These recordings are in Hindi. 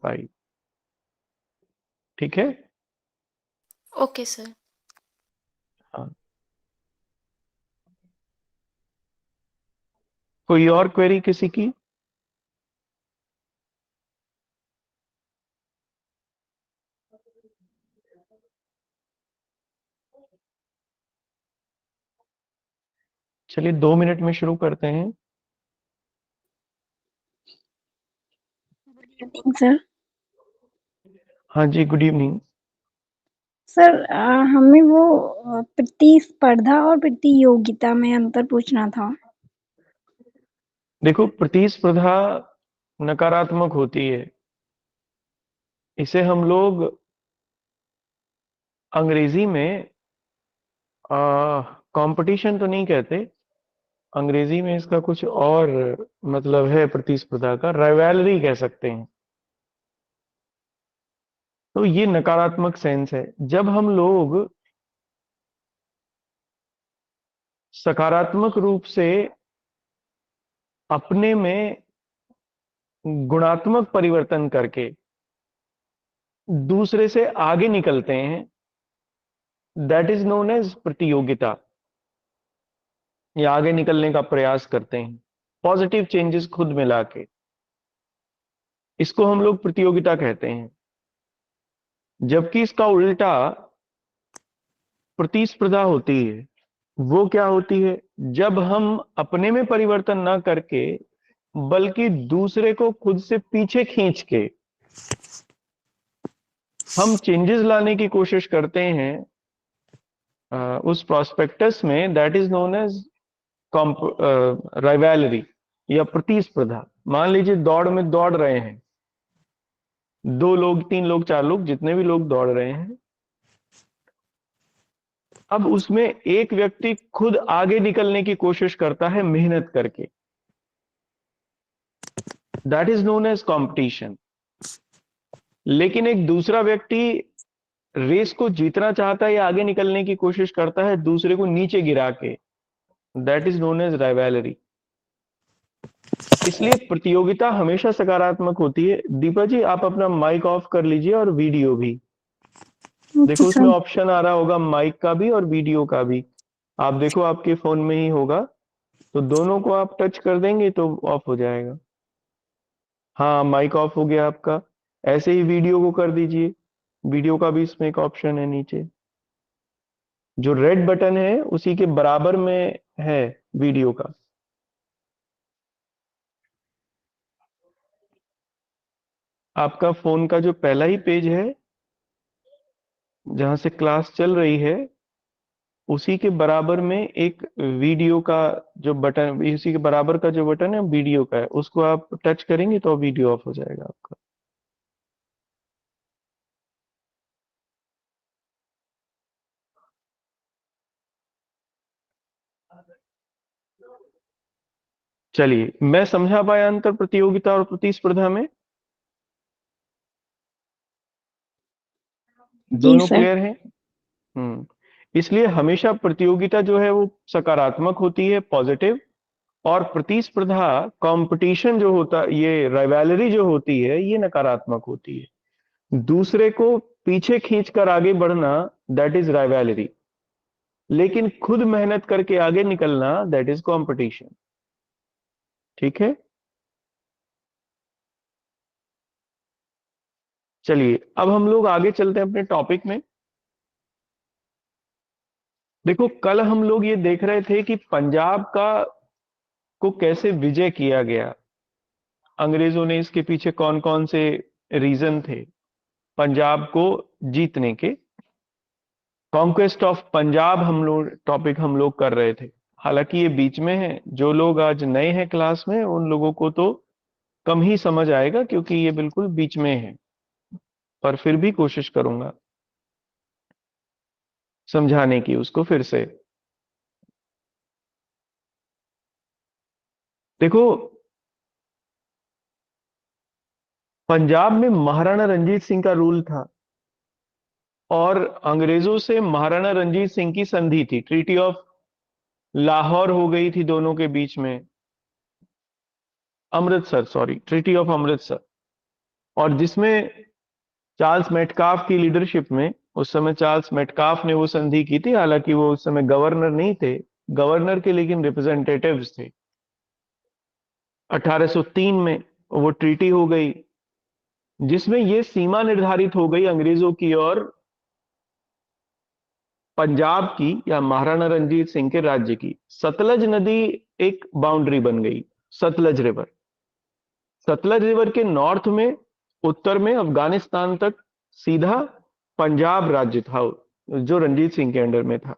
पाई। ठीक है। Okay sir. हाँ, कोई और क्वेरी किसी की? चलिए 2 मिनट में शुरू करते हैं। Good evening sir. हाँ जी, गुड इवनिंग। सर हमें वो प्रतिस्पर्धा और प्रतियोगिता में अंतर पूछना था। देखो, प्रतिस्पर्धा नकारात्मक होती है। इसे हम लोग अंग्रेजी में कंपटीशन तो नहीं कहते। अंग्रेजी में इसका कुछ और मतलब है, प्रतिस्पर्धा का राइवलरी कह सकते हैं। तो ये नकारात्मक सेंस है। जब हम लोग सकारात्मक रूप से अपने में गुणात्मक परिवर्तन करके दूसरे से आगे निकलते हैं, दैट इज नोन एज प्रतियोगिता, या आगे निकलने का प्रयास करते हैं पॉजिटिव चेंजेस खुद में लाके, इसको हम लोग प्रतियोगिता कहते हैं। जबकि इसका उल्टा प्रतिस्पर्धा होती है। वो क्या होती है? जब हम अपने में परिवर्तन ना करके बल्कि दूसरे को खुद से पीछे खींच के हम चेंजेस लाने की कोशिश करते हैं उस प्रोस्पेक्टस में, that is known as rivalry या प्रतिस्पर्धा। मान लीजिए दौड़ में दौड़ रहे हैं, 2 लोग, 3 लोग, 4 लोग, जितने भी लोग दौड़ रहे हैं। अब उसमें एक व्यक्ति खुद आगे निकलने की कोशिश करता है मेहनत करके, that is known as competition. लेकिन एक दूसरा व्यक्ति रेस को जीतना चाहता है या आगे निकलने की कोशिश करता है दूसरे को नीचे गिरा के, that is known as rivalry. इसलिए प्रतियोगिता हमेशा सकारात्मक होती है। दीपा जी, आप अपना माइक ऑफ कर लीजिए और वीडियो भी। देखो, ओके उसमें सर। ऑप्शन आ रहा होगा माइक का भी और वीडियो का भी। आप देखो, आपके फोन में ही होगा, तो दोनों को आप टच कर देंगे तो ऑफ हो जाएगा। हाँ, माइक ऑफ हो गया आपका। ऐसे ही वीडियो को कर दीजिए। वीडियो का भी इसमें एक ऑप्शन है नीचे, जो रेड बटन है उसी के बराबर में है वीडियो का। आपका फोन का जो पहला ही पेज है जहां से क्लास चल रही है, उसी के बराबर में एक वीडियो का जो बटन, इसी के बराबर का जो बटन है वीडियो का है, उसको आप टच करेंगे तो वीडियो ऑफ हो जाएगा आपका। चलिए, मैं समझा पाया अंतर प्रतियोगिता और प्रतिस्पर्धा में? जी दोनों सर। क्लियर हैं? इसलिए हमेशा प्रतियोगिता जो है वो सकारात्मक होती है, पॉजिटिव। और प्रतिस्पर्धा, कंपटीशन जो होता, ये राइवलरी जो होती है, ये नकारात्मक होती है। दूसरे को पीछे खींचकर आगे बढ़ना, दैट इज राइवलरी। लेकिन खुद मेहनत करके आगे निकलना, दैट इज कंपटीशन। ठीक है। चलिए, अब हम लोग आगे चलते हैं अपने टॉपिक में। देखो, कल हम लोग ये देख रहे थे कि पंजाब का को कैसे विजय किया गया। अंग्रेजों ने इसके पीछे कौन कौन से रीजन थे पंजाब को जीतने के। कॉन्क्वेस्ट ऑफ पंजाब हम लोग कर रहे थे। हालांकि ये बीच में है, जो लोग आज नए हैं क्लास में उन लोगों को तो कम ही समझ आएगा क्योंकि ये बिल्कुल बीच में है, पर फिर भी कोशिश करूंगा समझाने की उसको फिर से। देखो, पंजाब में महाराणा रंजीत सिंह का रूल था और अंग्रेजों से महाराणा रंजीत सिंह की संधि थी, ट्रीटी ऑफ लाहौर हो गई थी दोनों के बीच में। Amritsar, sorry, treaty of Amritsar. और जिसमें चार्ल्स मेटकाफ की लीडरशिप में, उस समय चार्ल्स मेटकाफ ने वो संधि की थी, हालांकि वो उस समय गवर्नर नहीं थे, गवर्नर के लेकिन रिप्रेजेंटेटिव्स थे। 1803 में वो ट्रीटी हो गई, जिसमें ये सीमा निर्धारित हो गई अंग्रेजों की और पंजाब की या महाराणा रंजीत सिंह के राज्य की। सतलज नदी एक बाउंड्री बन गई, सतलज रिवर। सतलज रिवर के नॉर्थ में, उत्तर में अफगानिस्तान तक सीधा पंजाब राज्य था, जो रंजीत सिंह के अंडर में था।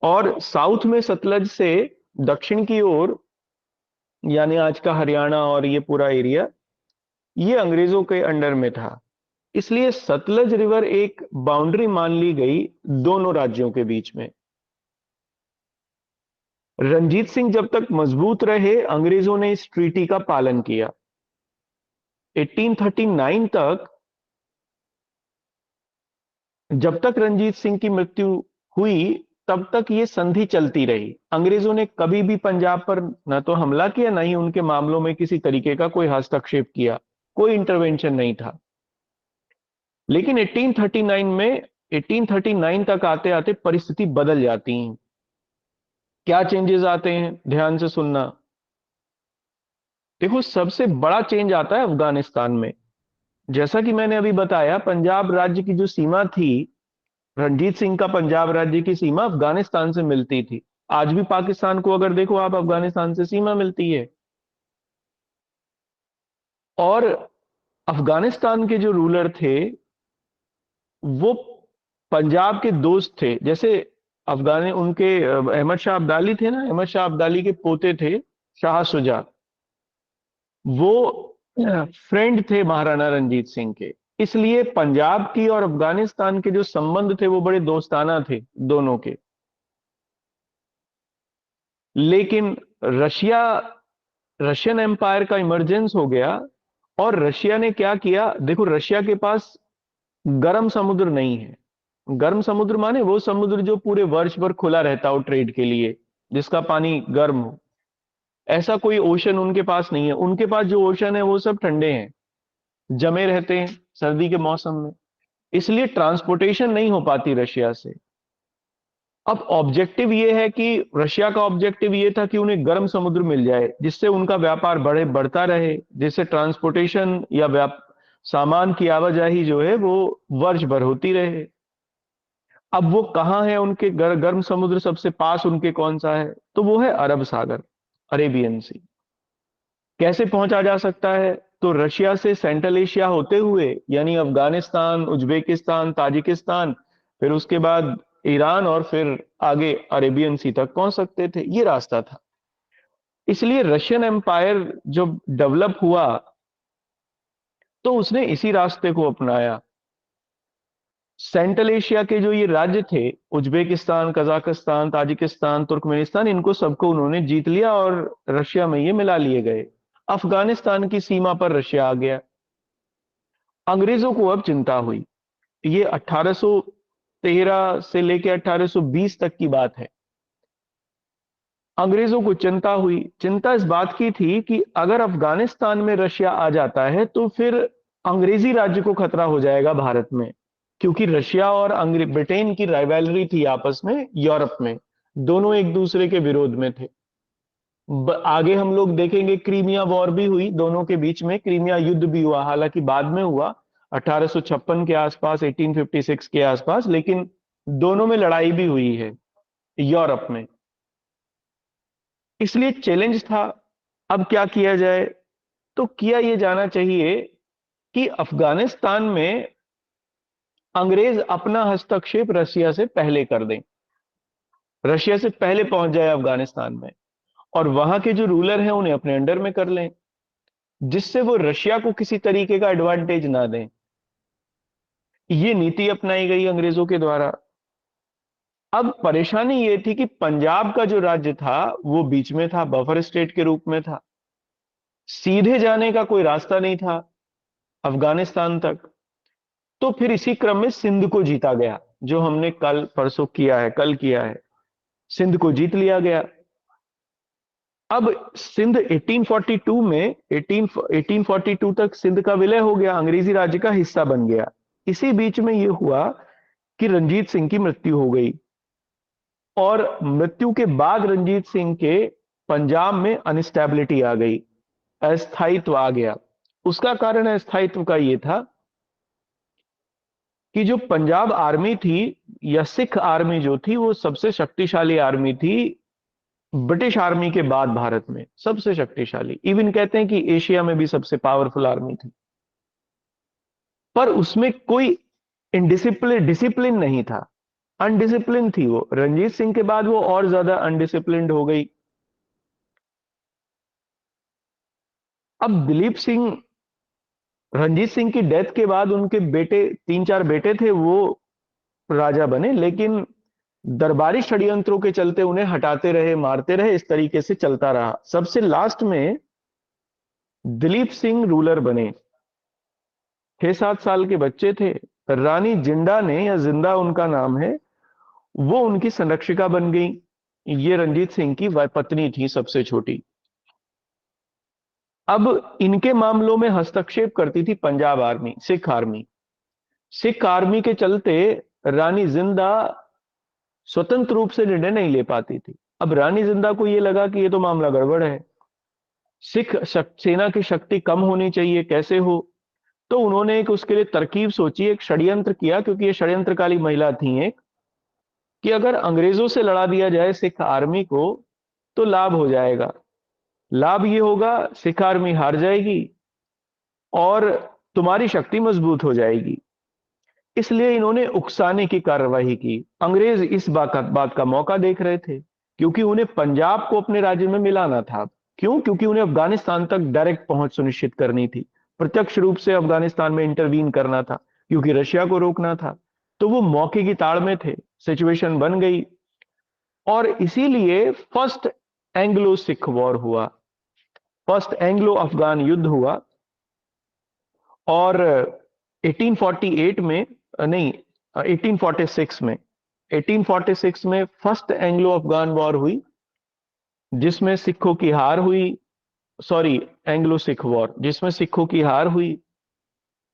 और साउथ में सतलज से दक्षिण की ओर, यानी आज का हरियाणा और ये पूरा एरिया, ये अंग्रेजों के अंडर में था। इसलिए सतलज रिवर एक बाउंड्री मान ली गई दोनों राज्यों के बीच में। रंजीत सिंह जब तक मजबूत रहे, अंग्रेजों ने इस ट्रीटी का पालन किया। 1839 तक, जब तक रंजीत सिंह की मृत्यु हुई, तब तक ये संधि चलती रही। अंग्रेजों ने कभी भी पंजाब पर न तो हमला किया, न ही उनके मामलों में किसी तरीके का कोई हस्तक्षेप किया, कोई इंटरवेंशन नहीं था। लेकिन 1839 तक आते आते परिस्थिति बदल जाती है। क्या चेंजेस आते हैं, ध्यान से सुनना। देखो, सबसे बड़ा चेंज आता है अफगानिस्तान में। जैसा कि मैंने अभी बताया, पंजाब राज्य की जो सीमा थी, रणजीत सिंह का पंजाब राज्य की सीमा अफगानिस्तान से मिलती थी। आज भी पाकिस्तान को अगर देखो आप, अफगानिस्तान से सीमा मिलती है। और अफगानिस्तान के जो रूलर थे, वो पंजाब के दोस्त थे। जैसे अफगान उनके अहमद शाह अब्दाली थे ना, अहमद शाह अब्दाली के पोते थे शाह सुजा, वो फ्रेंड थे महाराणा रंजीत सिंह के। इसलिए पंजाब की और अफगानिस्तान के जो संबंध थे वो बड़े दोस्ताना थे दोनों के। लेकिन रशियन एम्पायर का इमरजेंस हो गया, और रशिया ने क्या किया, देखो रशिया के पास गर्म समुद्र नहीं है। गर्म समुद्र माने वो समुद्र जो पूरे वर्ष भर खुला रहता हो ट्रेड के लिए, जिसका पानी गर्म हो। ऐसा कोई ओशन उनके पास नहीं है। उनके पास जो ओशन है वो सब ठंडे हैं, जमे रहते हैं सर्दी के मौसम में। इसलिए ट्रांसपोर्टेशन नहीं हो पाती रशिया से। अब ऑब्जेक्टिव ये है कि रशिया का ऑब्जेक्टिव ये था कि उन्हें गर्म समुद्र मिल जाए, जिससे उनका व्यापार बढ़ता रहे, जिससे ट्रांसपोर्टेशन या सामान की आवाजाही जो है वो वर्ष भर होती रहे। अब वो कहाँ है, उनके गर्म समुद्र सबसे पास उनके कौन सा है, तो वो है अरब सागर, अरेबियन सी। कैसे पहुंचा जा सकता है, तो रशिया से सेंट्रल एशिया होते हुए, यानी अफगानिस्तान, उज्बेकिस्तान, ताजिकिस्तान, फिर उसके बाद ईरान, और फिर आगे अरेबियन सी तक पहुंच सकते थे। ये रास्ता था। इसलिए रशियन एम्पायर जब डेवलप हुआ, तो उसने इसी रास्ते को अपनाया। सेंट्रल एशिया के जो ये राज्य थे, उज्बेकिस्तान, कजाकिस्तान, ताजिकिस्तान, तुर्कमेनिस्तान, इनको सबको उन्होंने जीत लिया और रशिया में ये मिला लिए गए। अफगानिस्तान की सीमा पर रशिया आ गया। अंग्रेजों को अब चिंता हुई। ये 1813 से लेकर 1820 तक की बात है। अंग्रेजों को चिंता हुई। चिंता इस बात की थी कि अगर अफगानिस्तान में रशिया आ जाता है तो फिर अंग्रेजी राज्य को खतरा हो जाएगा भारत में, क्योंकि रशिया और ब्रिटेन की राइवलरी थी आपस में यूरोप में। दोनों एक दूसरे के विरोध में थे। आगे हम लोग देखेंगे, क्रीमिया वॉर भी हुई दोनों के बीच में, क्रीमिया युद्ध भी हुआ, हालांकि बाद में हुआ 1856 के आसपास, 1856 के आसपास, लेकिन दोनों में लड़ाई भी हुई है यूरोप में। इसलिए चैलेंज था। अब क्या किया जाए, तो किया यह जाना चाहिए कि अफगानिस्तान में अंग्रेज अपना हस्तक्षेप रशिया से पहले कर दें, रशिया से पहले पहुंच जाए अफगानिस्तान में, और वहां के जो रूलर हैं उन्हें अपने अंडर में कर लें, जिससे वो रशिया को किसी तरीके का एडवांटेज ना दें। ये नीति अपनाई गई अंग्रेजों के द्वारा। अब परेशानी ये थी कि पंजाब का जो राज्य था वो बीच में था, बफर स्टेट के रूप में था। सीधे जाने का कोई रास्ता नहीं था अफगानिस्तान तक। तो फिर इसी क्रम में सिंध को जीता गया, जो हमने कल परसों किया है, कल किया है। सिंध को जीत लिया गया। अब सिंध 1842 में 1842 तक सिंध का विलय हो गया, अंग्रेजी राज्य का हिस्सा बन गया। इसी बीच में यह हुआ कि रंजीत सिंह की मृत्यु हो गई, और मृत्यु के बाद रंजीत सिंह के पंजाब में अनस्टेबिलिटी आ गई, अस्थायित्व आ गया। उसका कारण अस्थायित्व का यह था कि जो पंजाब आर्मी थी या सिख आर्मी जो थी, वो सबसे शक्तिशाली आर्मी थी ब्रिटिश आर्मी के बाद, भारत में सबसे शक्तिशाली, इवन कहते हैं कि एशिया में भी सबसे पावरफुल आर्मी थी। पर उसमें कोई डिसिप्लिन नहीं था, अनडिसिप्लिन थी वो। रंजीत सिंह के बाद वो और ज्यादा अनडिसिप्लिन्ड हो गई। अब दिलीप सिंह, रंजीत सिंह की डेथ के बाद उनके बेटे, 3-4 बेटे थे, वो राजा बने, लेकिन दरबारी षड्यंत्रों के चलते उन्हें हटाते रहे, मारते रहे, इस तरीके से चलता रहा। सबसे लास्ट में दिलीप सिंह रूलर बने। 6-7 साल के बच्चे थे। रानी जिंदा ने, या जिंदा उनका नाम है, वो उनकी संरक्षिका बन गई। ये रंजीत सिंह की पत्नी थी, सबसे छोटी। अब इनके मामलों में हस्तक्षेप करती थी Punjab army, Sikh army. Sikh army के चलते रानी जिंदा स्वतंत्र रूप से निर्णय नहीं ले पाती थी। अब रानी जिंदा को यह लगा कि ये तो मामला गड़बड़ है, सिख सेना की शक्ति कम होनी चाहिए, कैसे हो। तो उन्होंने एक उसके लिए तरकीब सोची, एक षड्यंत्र किया, क्योंकि ये षड्यंत्रकारी महिला थी एक, कि अगर अंग्रेजों से लड़ा दिया जाए सिख आर्मी को तो लाभ हो जाएगा। लाभ ये होगा, सिख आर्मी हार जाएगी और तुम्हारी शक्ति मजबूत हो जाएगी। इसलिए इन्होंने उकसाने की कार्रवाई की। अंग्रेज इस बात का मौका देख रहे थे, क्योंकि उन्हें पंजाब को अपने राज्य में मिलाना था। क्यों? क्योंकि उन्हें अफगानिस्तान तक डायरेक्ट पहुंच सुनिश्चित करनी थी, प्रत्यक्ष रूप से अफगानिस्तान में इंटरवीन करना था, क्योंकि रशिया को रोकना था। तो वो मौके की ताड़ में थे, सिचुएशन बन गई, और इसीलिए फर्स्ट एंग्लो सिख वॉर हुआ, फर्स्ट एंग्लो अफगान युद्ध हुआ। और 1848 में, नहीं, 1846 में फर्स्ट एंग्लो अफगान वॉर हुई, जिसमें सिखों की हार हुई। सॉरी, एंग्लो सिख वॉर, जिसमें सिखों की हार हुई।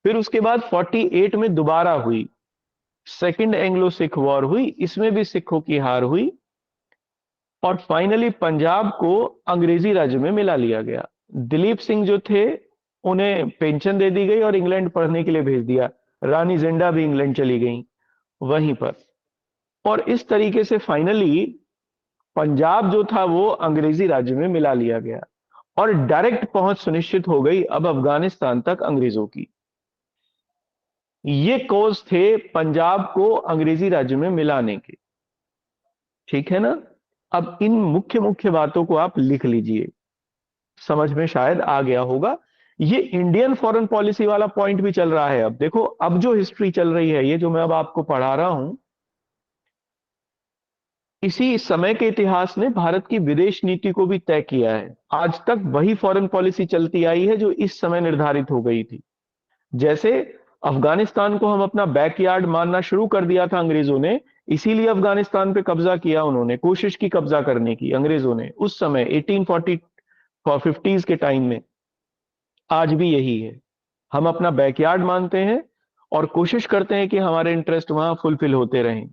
फिर उसके बाद 48 में दोबारा हुई, सेकंड एंग्लो सिख वॉर हुई, इसमें भी सिखों की हार हुई। और फाइनली पंजाब को अंग्रेजी राज्य में मिला लिया गया। दिलीप सिंह जो थे, उन्हें पेंशन दे दी गई और इंग्लैंड पढ़ने के लिए भेज दिया। रानी जिंदा भी इंग्लैंड चली गई वहीं पर। और इस तरीके से फाइनली पंजाब जो था वो अंग्रेजी राज्य में मिला लिया गया, और डायरेक्ट पहुंच सुनिश्चित हो गई अब अफगानिस्तान तक अंग्रेजों की। ये कोज थे पंजाब को अंग्रेजी राज्य में मिलाने के। ठीक है ना? अब इन मुख्य मुख्य बातों को आप लिख लीजिए, समझ में शायद आ गया होगा। ये इंडियन फॉरेन पॉलिसी वाला पॉइंट भी चल रहा है। अब देखो, अब जो हिस्ट्री चल रही है, ये जो मैं अब आपको पढ़ा रहा हूं, इसी समय के इतिहास ने भारत की विदेश नीति को भी तय किया है। आज तक वही फॉरेन पॉलिसी चलती आई है जो इस समय निर्धारित हो गई थी। जैसे अफगानिस्तान को हम अपना बैकयार्ड मानना शुरू कर दिया था अंग्रेजों ने, इसीलिए अफगानिस्तान पे कब्जा किया उन्होंने, कोशिश की कब्जा करने की अंग्रेजों ने उस समय 1850s के टाइम में। आज भी यही है, हम अपना बैकयार्ड मानते हैं और कोशिश करते हैं कि हमारे इंटरेस्ट वहां फुलफिल होते रहें।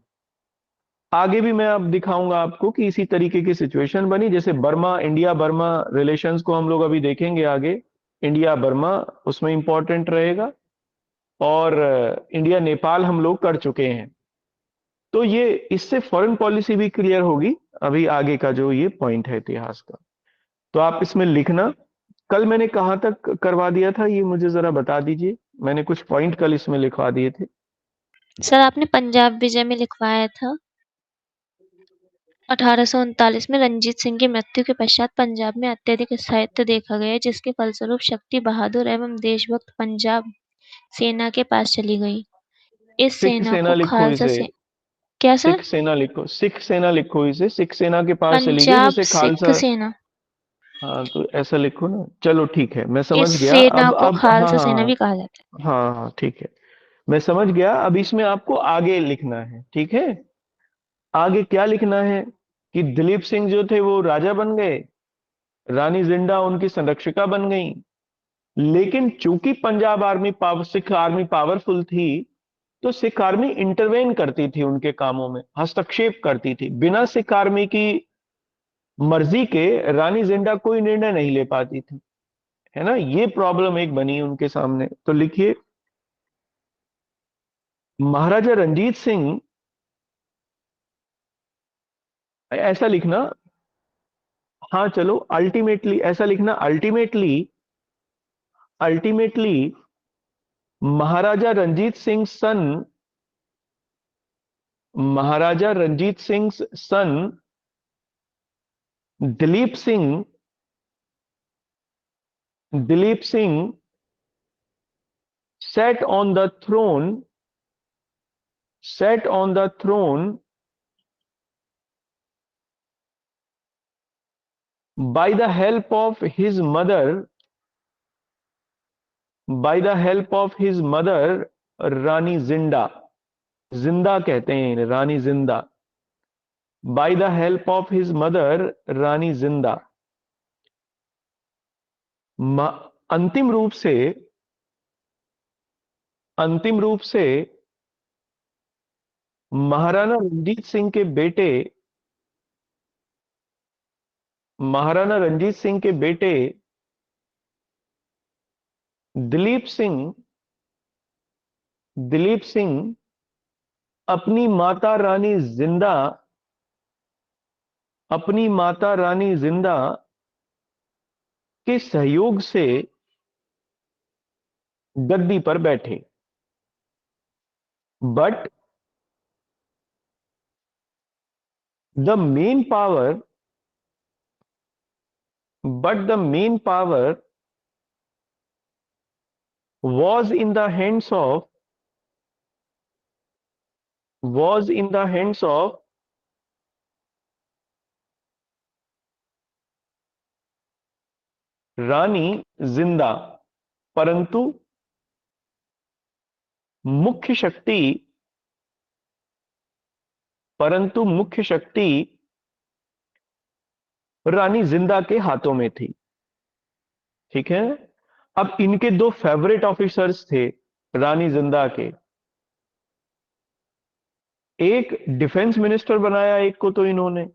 आगे भी मैं अब दिखाऊंगा आपको कि इसी तरीके की सिचुएशन बनी। जैसे बर्मा, इंडिया बर्मा रिलेशंस को हम लोग अभी देखेंगे आगे। इंडिया बर्मा उसमें इंपॉर्टेंट रहेगा, और इंडिया नेपाल हम लोग कर चुके हैं। तो ये, इससे फॉरेन पॉलिसी भी क्लियर होगी अभी आगे का जो ये पॉइंट है इतिहास का। तो आप इसमें लिखना, कल मैंने कहां तक करवा दिया था ये मुझे जरा बता दीजिए। मैंने कुछ पॉइंट कल इसमें लिखवा दिए थे। सर आपने पंजाब विजय में लिखवाया था 1839 में रंजीत सिंह की मृत्यु के पश्चात पंजाब में अत्यधिक स्थायित्व देखा गया, जिसके फलस्वरूप शक्ति बहादुर एवं देशभक्त पंजाब सेना के पास चली गई। इस सिख सेना सेना को लिखो खालसा इसे, से क्या सर? सिख सेना लिखो, सिख सेना लिखो इसे, सिख सेना के पास चली गई पंजाब जिसे सिख खालसा। सेना, हाँ, तो ऐसा लिखो ना। चलो ठीक है, मैं इस समझ गया। सेना को अब हाँ खालसा सेना हाँ भी कहा जाता हाँ हाँ, ठीक है, मैं समझ गया। अब इसमें आपको आगे लिखना है, ठीक है? आगे क्या लिखना है कि दिलीप सिंह जो थे वो राजा बन गए, रानी जिंदा उनकी संरक्षिका बन गई। लेकिन चूंकि Punjab army Sikh army powerful थी, तो सिख आर्मी इंटरवेन करती थी, उनके कामों में हस्तक्षेप करती थी। बिना सिख आर्मी की मर्जी के रानी जिंदा कोई निर्णय नहीं ले पाती थी, है ना। ये प्रॉब्लम एक बनी उनके सामने। तो लिखिए, महाराजा रंजीत सिंह, ऐसा लिखना, हाँ चलो, अल्टीमेटली ऐसा लिखना, ultimately, ultimately Maharaja Ranjit Singh son, Maharaja Ranjit Singh son Dilip Singh, Dilip Singh sat on the throne, sat on the throne by the help of his mother, by the help of his mother रानी जिंदा, जिंदा कहते हैं रानी जिंदा, by the help of his mother रानी जिंदा। अंतिम रूप से, अंतिम रूप से महाराणा रंजीत सिंह के बेटे, महाराणा रंजीत सिंह के बेटे दिलीप सिंह, दिलीप सिंह अपनी माता रानी जिंदा, अपनी माता रानी जिंदा के सहयोग से गद्दी पर बैठे। But the main power, but the main power was in the hands of, was in the hands of रानी जिंदा। परंतु मुख्य शक्ति, परंतु मुख्य शक्ति रानी जिंदा के हाथों में थी। ठीक है। अब इनके दो फेवरेट ऑफिसर्स थे रानी जिंदा के, एक डिफेंस मिनिस्टर बनाया एक को तो इन्होंने,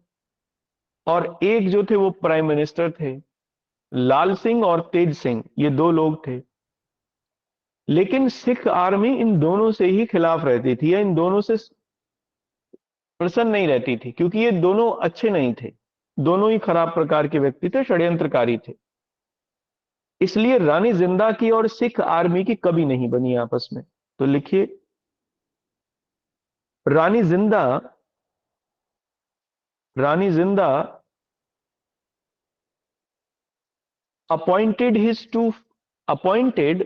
और एक जो थे वो प्राइम मिनिस्टर थे। लाल सिंह और तेज सिंह, ये दो लोग थे। लेकिन सिख आर्मी इन दोनों से ही खिलाफ रहती थी, या इन दोनों से प्रसन्न नहीं रहती थी, क्योंकि ये दोनों अच्छे नहीं थे, दोनों ही खराब प्रकार के व्यक्ति थे, षड्यंत्रकारी थे। इसलिए रानी जिंदा की और सिख आर्मी की कभी नहीं बनी आपस में। तो लिखिए, रानी जिंदा, रानी जिंदा appointed his two, appointed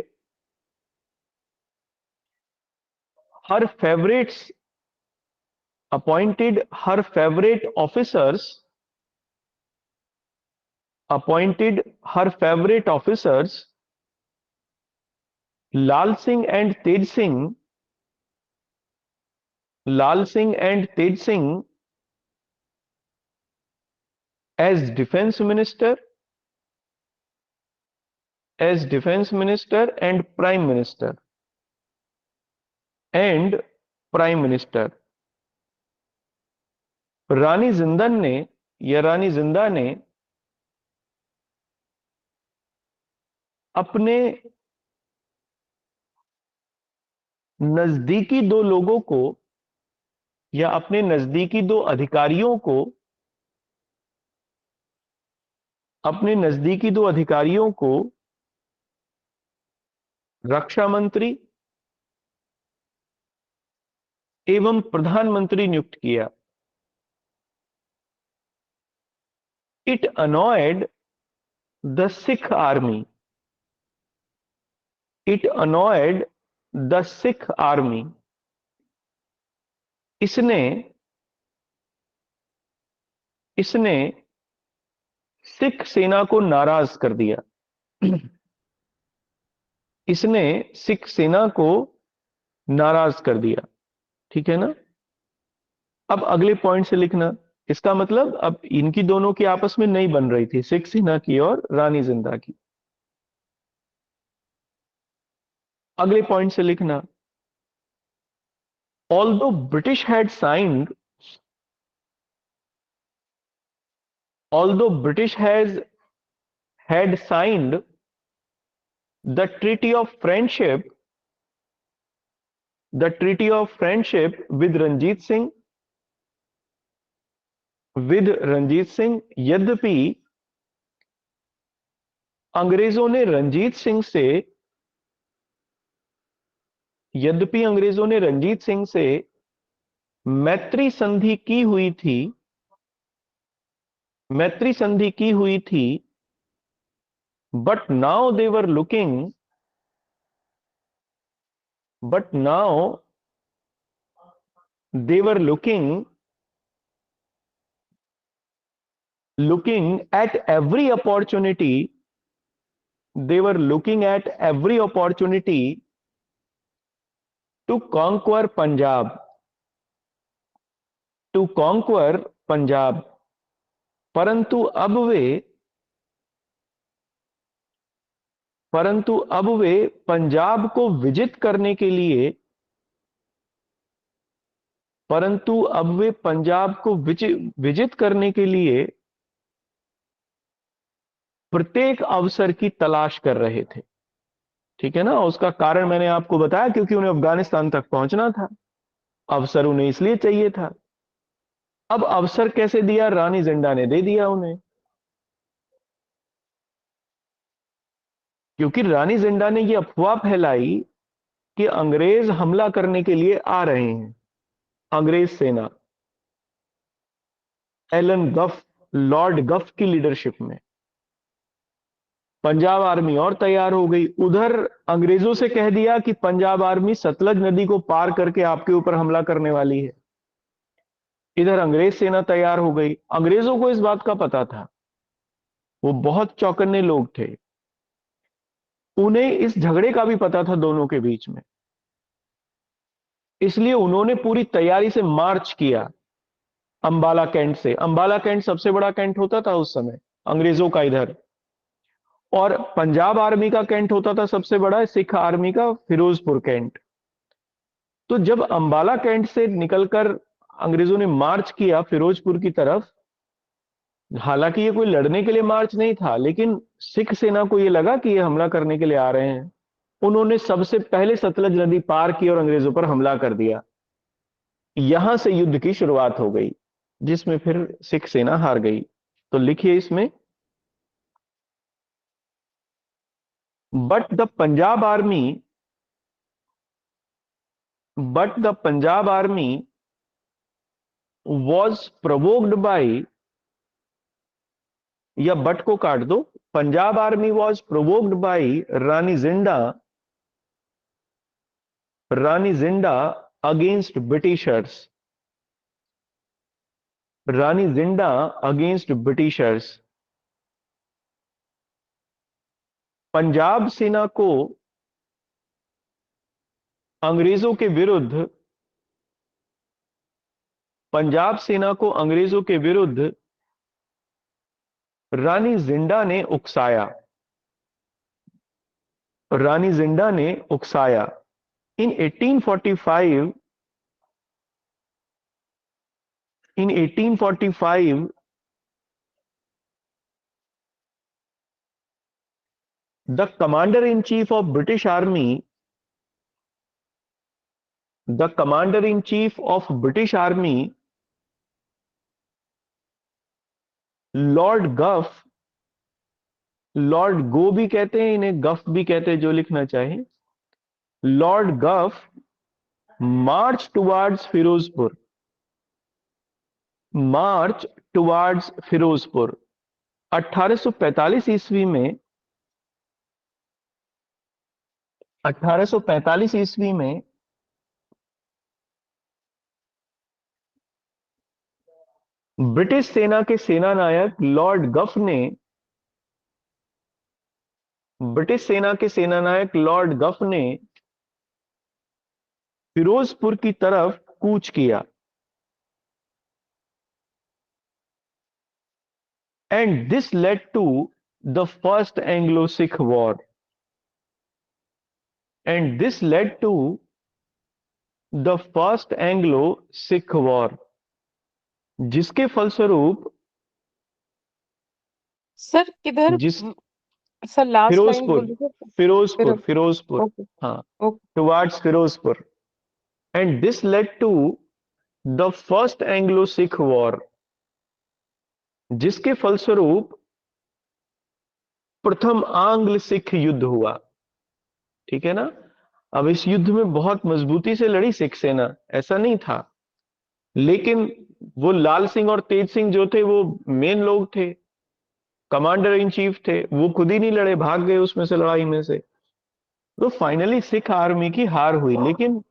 her favorites, appointed her favorite officers, appointed her favorite officers Lal Singh and Tej Singh, Lal Singh and Tej Singh as defense minister, as defense minister and prime minister, and prime minister। रानी जिंदन ने, या रानी जिंदा ने अपने नजदीकी दो लोगों को, या अपने नजदीकी दो अधिकारियों को, अपने नजदीकी दो अधिकारियों को रक्षा मंत्री एवं प्रधानमंत्री नियुक्त किया। It annoyed the Sikh army, it annoyed the Sikh army, इसने, इसने सिख सेना को नाराज कर दिया, इसने सिख सेना को नाराज कर दिया। ठीक है ना। अब अगले पॉइंट से लिखना, इसका मतलब अब इनकी दोनों की आपस में नहीं बन रही थी, सिख सेना की और रानी जिंदा की। अगले पॉइंट से लिखना, although British had signed although British had signed the treaty of friendship with Ranjit Singh, यद्यपि अंग्रेजों ने रंजीत सिंह से मैत्री संधि की हुई थी, but now they were looking at every opportunity they were looking at every opportunity to conquer Punjab. परंतु अब वे पंजाब को विजित करने के लिए विजित करने के लिए प्रत्येक अवसर की तलाश कर रहे थे। ठीक है ना, उसका कारण मैंने आपको बताया, क्योंकि उन्हें अफगानिस्तान तक पहुंचना था, अवसर उन्हें इसलिए चाहिए था। अब अवसर कैसे दिया? रानी जिंडा ने दे दिया उन्हें, क्योंकि रानी जिंडा ने यह अफवाह फैलाई कि अंग्रेज हमला करने के लिए आ रहे हैं। अंग्रेज सेना लॉर्ड गफ की लीडरशिप में पंजाब आर्मी और तैयार हो गई। उधर अंग्रेजों से कह दिया कि पंजाब आर्मी सतलज नदी को पार करके आपके ऊपर हमला करने वाली है। इधर अंग्रेज सेना तैयार हो गई। अंग्रेजों को इस बात का पता था, वो बहुत चौकन्ने लोग थे, उन्हें इस झगड़े का भी पता था दोनों के बीच में। इसलिए उन्होंने पूरी तैयारी से मार्च किया अंबाला कैंट से। अंबाला कैंट सबसे बड़ा कैंट होता था उस समय अंग्रेजों का इधर, और पंजाब आर्मी का कैंट होता था सबसे बड़ा सिख आर्मी का फिरोजपुर कैंट। तो जब अंबाला कैंट से निकलकर अंग्रेजों ने मार्च किया फिरोजपुर की तरफ, हालांकि ये कोई लड़ने के लिए मार्च नहीं था, लेकिन सिख सेना को ये लगा कि ये हमला करने के लिए आ रहे हैं। उन्होंने सबसे पहले सतलज नदी पार की और अंग्रेजों पर हमला कर दिया। यहां से युद्ध की शुरुआत हो गई, जिसमें फिर सिख सेना हार गई। तो लिखिए इसमें, but the Punjab army was provoked by, या बट को काट दो, Punjab army was provoked by Rani Jindan against ब्रिटिशर्स। पंजाब सेना को अंग्रेजों के विरुद्ध रानी जिंडा ने उकसाया। इन 1845 the commander in chief of British army lord Gough भी कहते हैं इन्हें, गफ भी कहते हैं, जो लिखना चाहे, लॉर्ड गफ मार्च टुवार्ड्स फिरोजपुर 1845 ईस्वी में 1845 ईस्वी में ब्रिटिश सेना के सेनानायक लॉर्ड गफ ने फिरोजपुर की तरफ कूच किया। And this led to the first Anglo Sikh war, and this led to the first Anglo Sikh war, जिसके फलस्वरूप सर किधर? जिस सर लास्ट लाइन फिरोजपुर, बोलिए। फिरोजपुर, फिर फिरोजपुर, ओके हाँ, okay. Towards Firozpur, and this led to the first Anglo Sikh war, जिसके फलस्वरूप प्रथम आंग्ल सिख युद्ध हुआ। ठीक है ना। अब इस युद्ध में बहुत मजबूती से लड़ी सिख सेना, ऐसा नहीं था, लेकिन वो लाल सिंह और तेज सिंह जो थे वो मेन लोग थे, कमांडर इन चीफ थे, वो खुद ही नहीं लड़े, भाग गए उसमें से, लड़ाई में से। तो फाइनली सिख आर्मी की हार हुई, लेकिन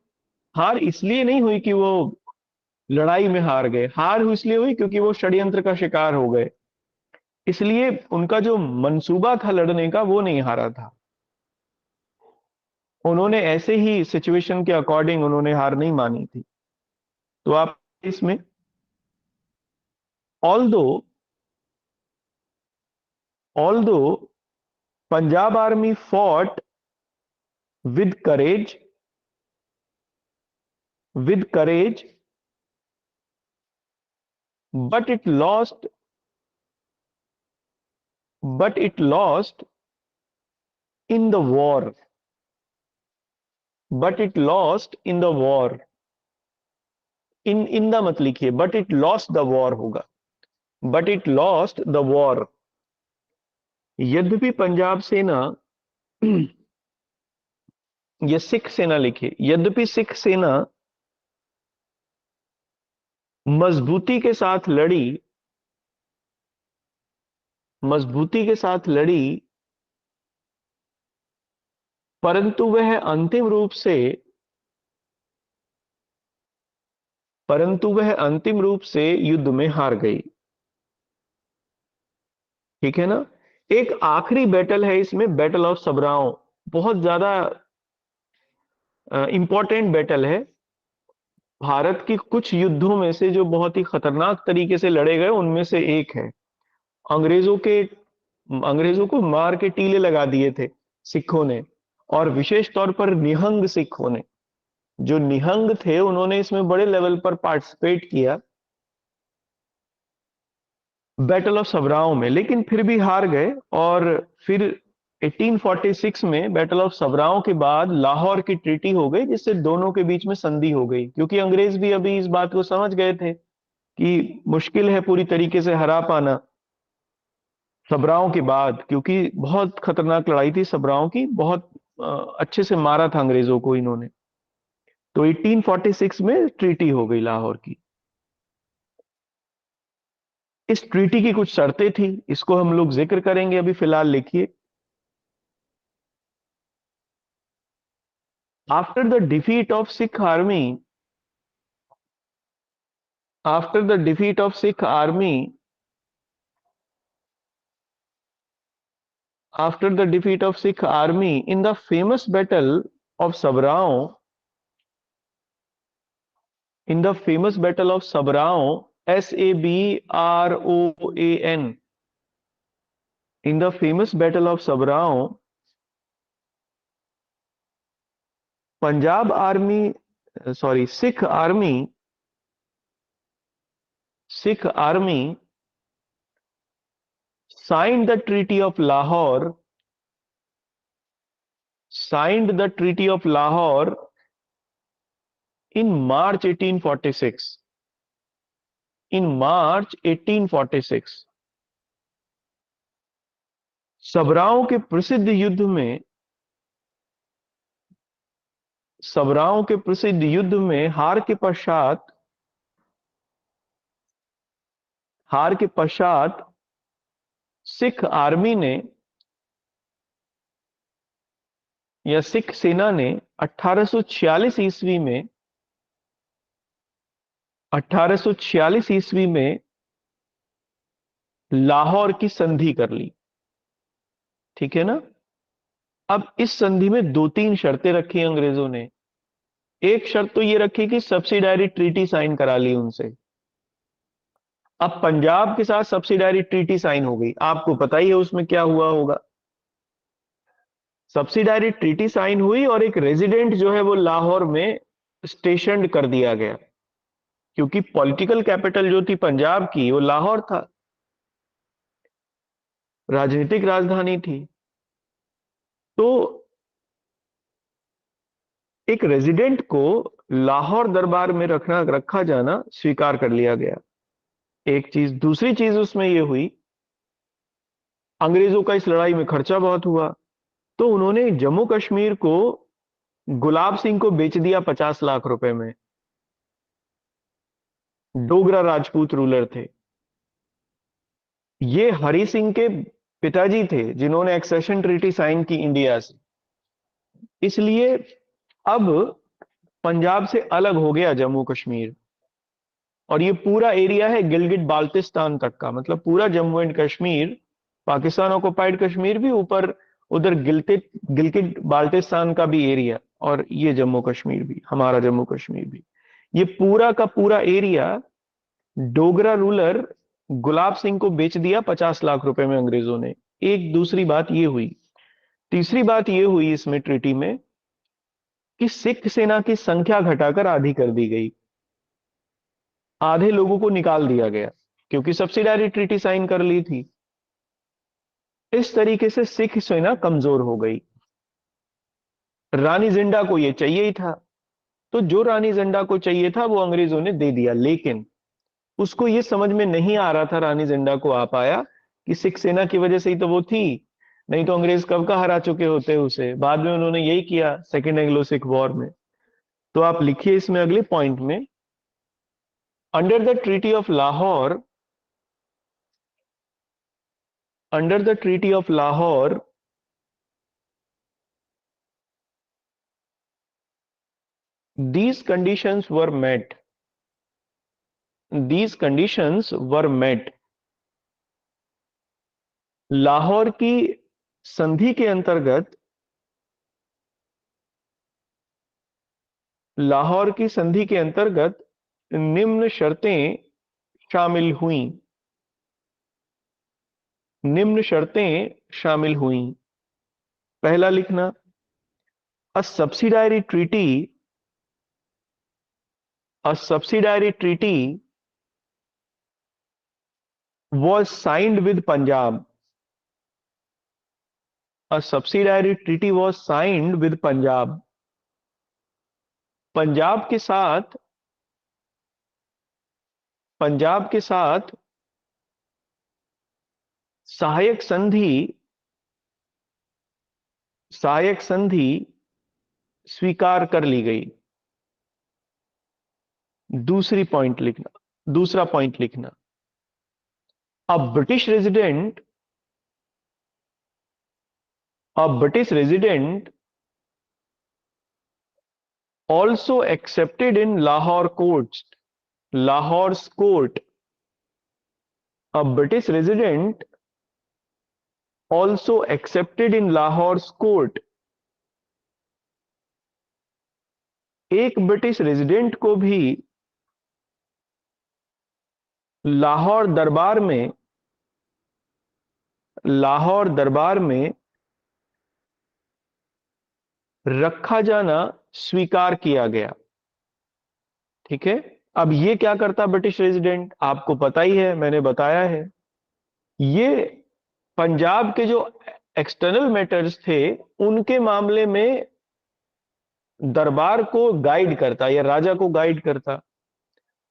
हार इसलिए नहीं हुई कि वो लड़ाई में हार गए, हार हुई इसलिए हुई क्योंकि वो षड्यंत्र का शिकार हो गए। इसलिए उनका जो मंसूबा था लड़ने का वो नहीं हारा था, उन्होंने ऐसे ही सिचुएशन के अकॉर्डिंग उन्होंने हार नहीं मानी थी। तो आप इसमें although although Punjab army fought with courage with courage, but it lost but it lost in the war, but it lost in the war, in the मत लिखिए, but it lost the war होगा, but it lost the war। यद्यपि पंजाब सेना या सिख सेना लिखिए, यद्यपि सिख सेना मजबूती के साथ लड़ी, मजबूती के साथ लड़ी, परंतु वह अंतिम रूप से परंतु वह अंतिम रूप से युद्ध में हार गई। ठीक है ना। एक आखिरी बैटल है इसमें, बैटल ऑफ सबराओं, बहुत ज्यादा इंपॉर्टेंट बैटल है, भारत की कुछ युद्धों में से जो बहुत ही खतरनाक तरीके से लड़े गए उनमें से एक है। अंग्रेजों को मार के टीले लगा दिए थे सिखों ने, और विशेष तौर पर निहंग सिखों ने, जो निहंग थे उन्होंने इसमें बड़े लेवल पर पार्टिसिपेट किया बैटल ऑफ सबराओं में, लेकिन फिर भी हार गए। और फिर 1846 में बैटल ऑफ सबराओं के बाद लाहौर की ट्रीटी हो गई, जिससे दोनों के बीच में संधि हो गई, क्योंकि अंग्रेज भी अभी इस बात को समझ गए थे कि मुश्किल है पूरी तरीके से हरा पाना सबराओं के बाद, क्योंकि बहुत खतरनाक लड़ाई थी सबराओं की, बहुत अच्छे से मारा था अंग्रेजों को इन्होंने। तो 1846 में ट्रीटी हो गई लाहौर की। इस ट्रीटी की कुछ शर्तें थी, इसको हम लोग जिक्र करेंगे अभी फिलहाल। लिखिए, after the defeat of Sikh army after the defeat of Sikh army after the defeat of Sikh army in the famous battle of Sabraon, in the famous battle of Sabraon, Sabroan, in the famous battle of Sabraon, Punjab army, sorry, Sikh army signed the Treaty of Lahore, signed the Treaty of Lahore in March 1846, in March 1846। सबराओं के प्रसिद्ध युद्ध में, सबराओं के प्रसिद्ध युद्ध में हार के पश्चात सिख आर्मी ने या सिख सेना ने 1846 ईस्वी में 1846 ईस्वी में लाहौर की संधि कर ली। ठीक है ना। अब इस संधि में दो तीन शर्तें रखी अंग्रेजों ने। एक शर्त तो ये रखी कि सब्सिडायरी ट्रीटी साइन करा ली उनसे, अब पंजाब के साथ सब्सिडायरी ट्रीटी साइन हो गई, आपको पता ही है उसमें क्या हुआ होगा। सब्सिडायरी ट्रीटी साइन हुई और एक रेजिडेंट जो है वो लाहौर में स्टेशनड कर दिया गया, क्योंकि पॉलिटिकल कैपिटल जो थी पंजाब की वो लाहौर था, राजनीतिक राजधानी थी। तो एक रेजिडेंट को लाहौर दरबार में रखा जाना स्वीकार कर लिया गया। एक चीज, दूसरी चीज उसमें यह हुई, अंग्रेजों का इस लड़ाई में खर्चा बहुत हुआ, तो उन्होंने जम्मू कश्मीर को गुलाब सिंह को बेच दिया 50 लाख रुपए में। डोगरा राजपूत रूलर थे, ये हरि सिंह के पिताजी थे जिन्होंने एक्सेशन ट्रीटी साइन की इंडिया से। इसलिए अब पंजाब से अलग हो गया जम्मू कश्मीर, और ये पूरा एरिया है गिलगिट बाल्टिस्तान तक का, मतलब पूरा जम्मू एंड कश्मीर, पाकिस्तान ऑक्युपाइड कश्मीर भी, ऊपर उधर गिलगिट गिलगिट बाल्टिस्तान का भी एरिया, और ये जम्मू कश्मीर भी, हमारा जम्मू कश्मीर भी, ये पूरा का पूरा एरिया डोगरा रूलर गुलाब सिंह को बेच दिया 50 लाख रुपए में अंग्रेजों ने। एक दूसरी बात ये हुई। तीसरी बात ये हुई इसमें ट्रीटी में कि सिख सेना की संख्या घटाकर आधी कर दी गई, आधे लोगों को निकाल दिया गया, क्योंकि सब्सिडायरी ट्रीटी साइन कर ली थी। इस तरीके से सिख सेना कमजोर हो गई। रानी जिंडा को यह चाहिए ही था, तो जो रानी जिंडा को चाहिए था वो अंग्रेजों ने दे दिया, लेकिन उसको यह समझ में नहीं आ रहा था, रानी जिंडा को आ पाया कि सिख सेना की वजह से ही तो वो थी, नहीं तो अंग्रेज कब का हरा चुके होते उसे। बाद में उन्होंने यही किया सेकेंड एंग्लो सिख वॉर में। तो आप लिखिए इसमें अगले पॉइंट में, under the treaty of Lahore, under the treaty of Lahore, these conditions were met, these conditions were met। Lahore की संधि के अंतर्गत, लाहौर की संधि के अंतर्गत निम्न शर्तें शामिल हुई, निम्न शर्तें शामिल हुई। पहला लिखना, a subsidiary treaty, a subsidiary treaty was signed with Punjab, a subsidiary treaty was signed with Punjab। Punjab के साथ, पंजाब के साथ सहायक संधि, सहायक संधि स्वीकार कर ली गई। दूसरी पॉइंट लिखना, दूसरा पॉइंट लिखना, a British resident, a British resident also accepted in Lahore courts, Lahore's court, a British resident also accepted in Lahore's court। एक ब्रिटिश रेजिडेंट को भी लाहौर दरबार में, लाहौर दरबार में रखा जाना स्वीकार किया गया। ठीक है, अब ये क्या करता ब्रिटिश रेजिडेंट, आपको पता ही है, मैंने बताया है, ये पंजाब के जो एक्सटर्नल मैटर्स थे उनके मामले में दरबार को गाइड करता, या राजा को गाइड करता,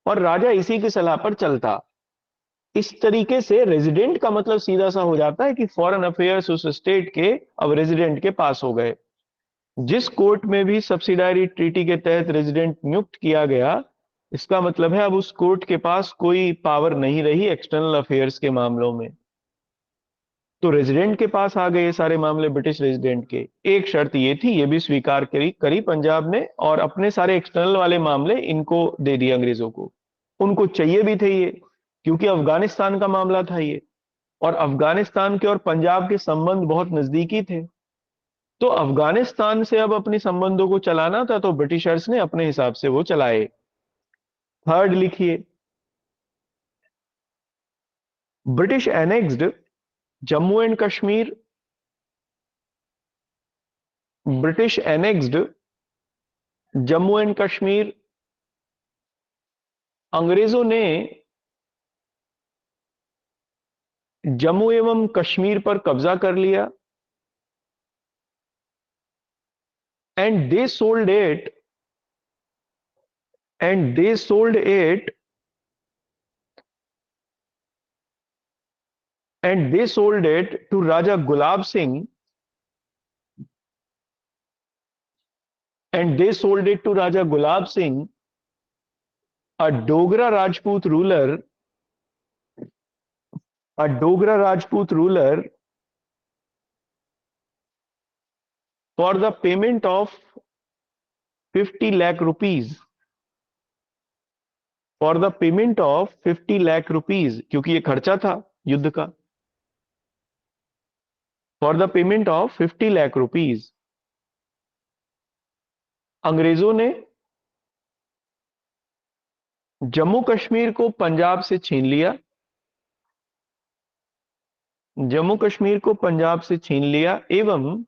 और राजा इसी की सलाह पर चलता। इस तरीके से रेजिडेंट का मतलब सीधा सा हो जाता है कि फॉरेन अफेयर्स उस स्टेट के अब रेजिडेंट के पास हो गए। जिस कोर्ट में भी सब्सिडायरी ट्रीटी के तहत रेजिडेंट नियुक्त किया गया, इसका मतलब है अब उस कोर्ट के पास कोई पावर नहीं रही एक्सटर्नल अफेयर्स के मामलों में, तो रेजिडेंट के पास आ गए ये सारे मामले ब्रिटिश रेजिडेंट के। एक शर्त ये थी, ये भी स्वीकार करी पंजाब ने, और अपने सारे एक्सटर्नल वाले मामले इनको दे दिए अंग्रेजों को। उनको चाहिए भी थे ये, क्योंकि अफगानिस्तान का मामला था ये, और अफगानिस्तान के और पंजाब के संबंध बहुत नजदीकी थे। तो अफगानिस्तान से अब अपने संबंधों को चलाना था, तो ब्रिटिशर्स ने अपने हिसाब से वो चलाए। थर्ड लिखिए, British annexed Jammu and Kashmir, British annexed Jammu and Kashmir, अंग्रेजों ने जम्मू एवं कश्मीर पर कब्जा कर लिया, and they sold it and they sold it to Raja Gulab Singh, and they sold it to Raja Gulab Singh, a Dogra Rajput ruler, for the payment of 50 lakh rupees. For the payment of 50 lakh rupees, क्योंकि ये खर्चा था युद्ध का. For the payment of 50 lakh rupees, अंग्रेजों ने जम्मू कश्मीर को पंजाब से छीन लिया, जम्मू कश्मीर को पंजाब से छीन लिया, एवं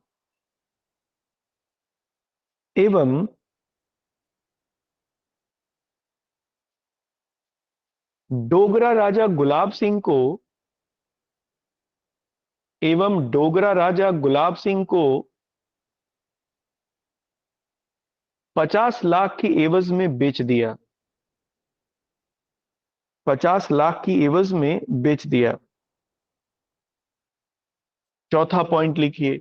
डोगरा राजा गुलाब सिंह को 50 लाख की एवज में बेच दिया, 50 लाख की एवज में बेच दिया. चौथा पॉइंट लिखिए,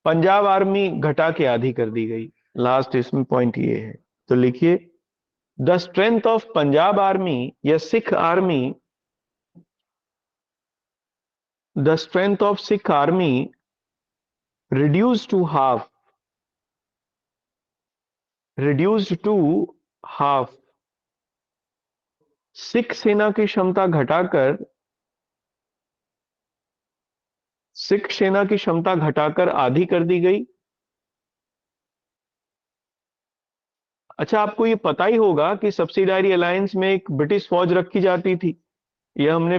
पंजाब आर्मी घटा के आधी कर दी गई. लास्ट इसमें पॉइंट ये है, तो लिखिए, the strength of Punjab army या Sikh army, the strength of Sikh army reduced to half. Sikh सेना की क्षमता घटाकर आधी कर दी गई. अच्छा, आपको ये पता ही होगा कि सब्सिडारी अलायंस में एक ब्रिटिश फौज रखी जाती थी. यह हमने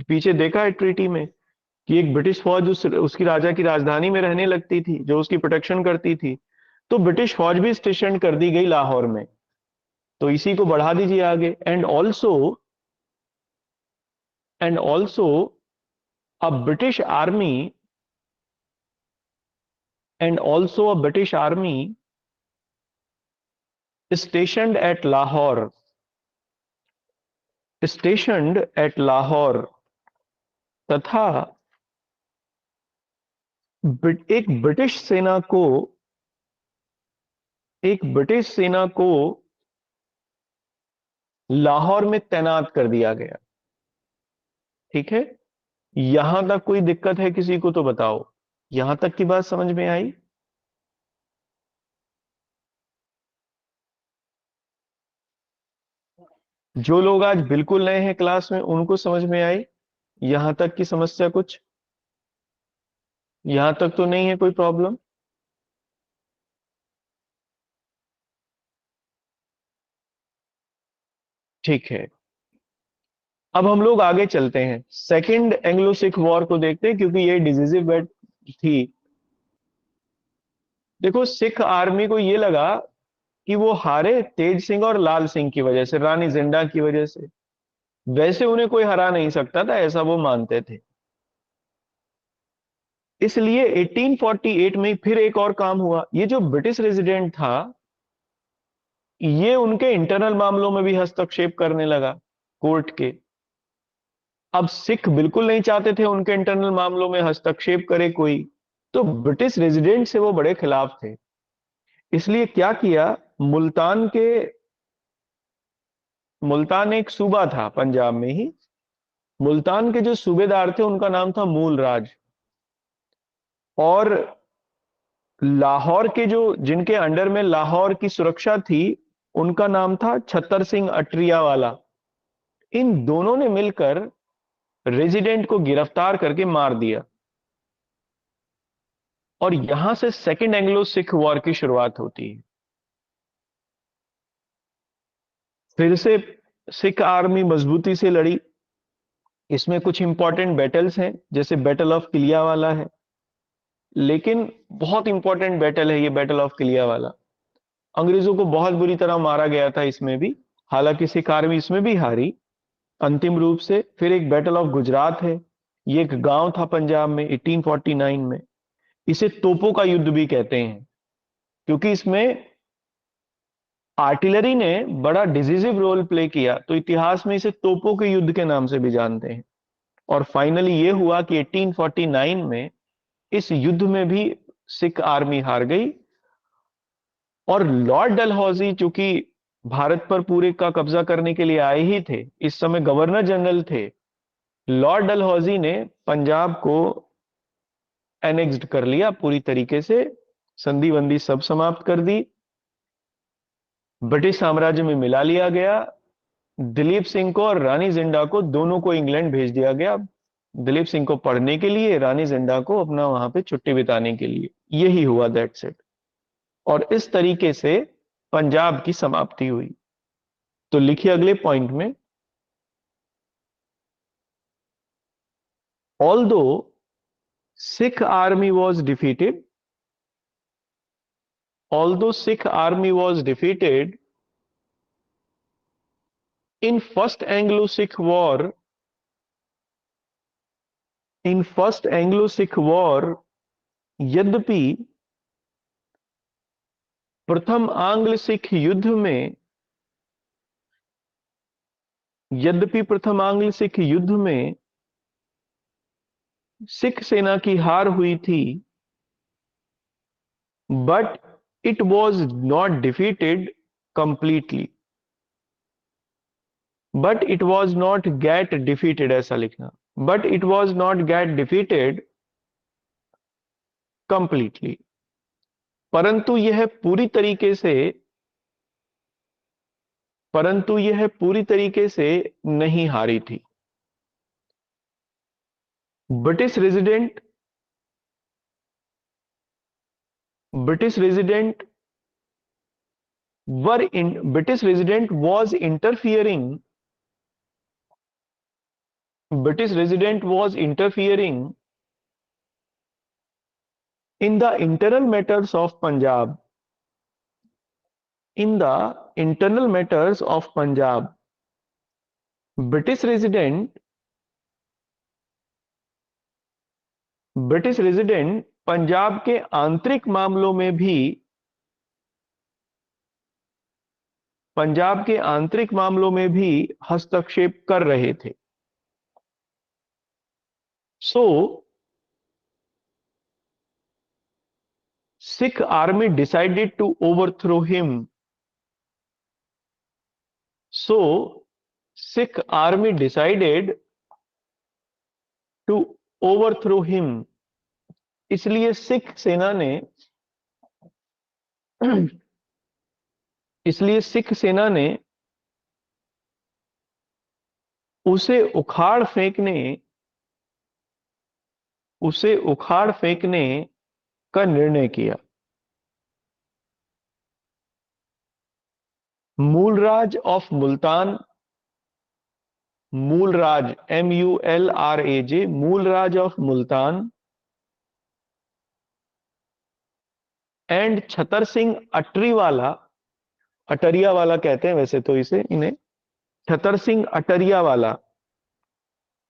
पीछे देखा है ट्रीटी में कि एक ब्रिटिश फौज उसकी राजा की राजधानी में रहने लगती थी, जो उसकी प्रोटेक्शन करती थी. तो ब्रिटिश फौज भी स्टेशन कर दी गई लाहौर में. तो इसी को बढ़ा दीजिए आगे. And also a British army stationed at Lahore तथा एक ब्रिटिश सेना को लाहौर में तैनात कर दिया गया. ठीक है, यहां तक कोई दिक्कत है किसी को तो बताओ. यहां तक की बात समझ में आई? जो लोग आज बिल्कुल नए हैं क्लास में, उनको समझ में आई? यहां तक की समस्या कुछ? यहां तक तो नहीं है कोई प्रॉब्लम? ठीक है, अब हम लोग आगे चलते हैं. सेकंड एंग्लो सिख वॉर को देखते हैं, क्योंकि ये डिसिसिव बैट थी. देखो, सिख आर्मी को ये लगा कि वो हारे तेज सिंह और लाल सिंह की वजह से, रानी जिंडा की वजह से. वैसे उन्हें कोई हरा नहीं सकता था, ऐसा वो मानते थे. इसलिए 1848 में फिर एक और काम हुआ. ये जो ब्रिटिश रेजिडेंट था, ये उनके इंटरनल मामलों में भी हस्तक्षेप करने लगा, कोर्ट के. अब सिख बिल्कुल नहीं चाहते थे उनके इंटरनल मामलों में हस्तक्षेप करे कोई, तो ब्रिटिश रेजिडेंट से वो बड़े खिलाफ थे. इसलिए क्या किया, मुल्तान एक सूबा था पंजाब में ही. मुल्तान के जो सूबेदार थे उनका नाम था मूलराज, और लाहौर के जिनके अंडर में लाहौर की सुरक्षा थी, उनका नाम था छतर सिंह अटरिया वाला. इन दोनों ने मिलकर रेजिडेंट को गिरफ्तार करके मार दिया, और यहां से सेकंड एंग्लो सिख वॉर की शुरुआत होती है. फिर से सिख आर्मी मजबूती से लड़ी, इसमें कुछ इंपॉर्टेंट बैटल्स हैं, जैसे बैटल ऑफ किलियावाला है, लेकिन बहुत इंपॉर्टेंट बैटल है ये बैटल ऑफ किलियावाला। अंग्रेजों को बहुत बुरी तरह मारा गया था इसमें भी, हालांकि सिख आर्मी इसमें भी हारी अंतिम रूप से। फिर एक बैटल ऑफ गुजरात है, ये एक गांव था पंजाब में 1849 में। इसे तोपों का युद्ध भी कहते हैं, क्योंकि इसमें आर्टिलरी ने बड़ा डिसिसिव रोल प्ले किया, तो इतिहास में इसे तोपों के युद्ध के नाम से भी जानते हैं। और फाइनली ये हुआ कि 1849 में इस युद्ध में भी सिख आर्मी हार गई, और लॉर्ड डलहौजी, चूंकि भारत पर पूरे का कब्जा करने के लिए आए ही थे, इस समय गवर्नर जनरल थे, लॉर्ड डलहौजी ने पंजाब को एनेक्स्ड कर लिया पूरी तरीके से, संधि वंदी सब समाप्त कर दी, ब्रिटिश साम्राज्य में मिला लिया गया। दिलीप सिंह को और रानी जिंडा को दोनों को इंग्लैंड भेज दिया गया, दिलीप सिंह को पढ़ने के लिए, रानी जिंडा को अपना वहां पे छुट्टी बिताने के लिए। यही हुआ, दैट्स इट। और इस तरीके से पंजाब की समाप्ति हुई। तो लिखिए अगले पॉइंट में, although Sikh army was defeated, although Sikh army was defeated in first Anglo-Sikh war, यद्यपि प्रथम आंग्ल सिख युद्ध में, सिख सेना की हार हुई थी, but it was not defeated completely, but it was not gate defeated, ऐसा लिखना, but it was not gate defeated completely, परंतु यह पूरी तरीके से नहीं हारी थी। British resident was interfering in the internal matters of Punjab, British resident Punjab के आंतरिक मामलों में भी हस्तक्षेप कर रहे थे। सो Sikh army decided to overthrow him. So Sikh army decided to overthrow him. इसलिए सिख सेना ने उसे उखाड़ फेंकने का निर्णय किया। Mulraj of Multan, Mulraj MULRAJ, Mulraj of Multan and Chhatar Singh Attariwala कहते हैं वैसे तो इन्हें Chhatar Singh Attariwala,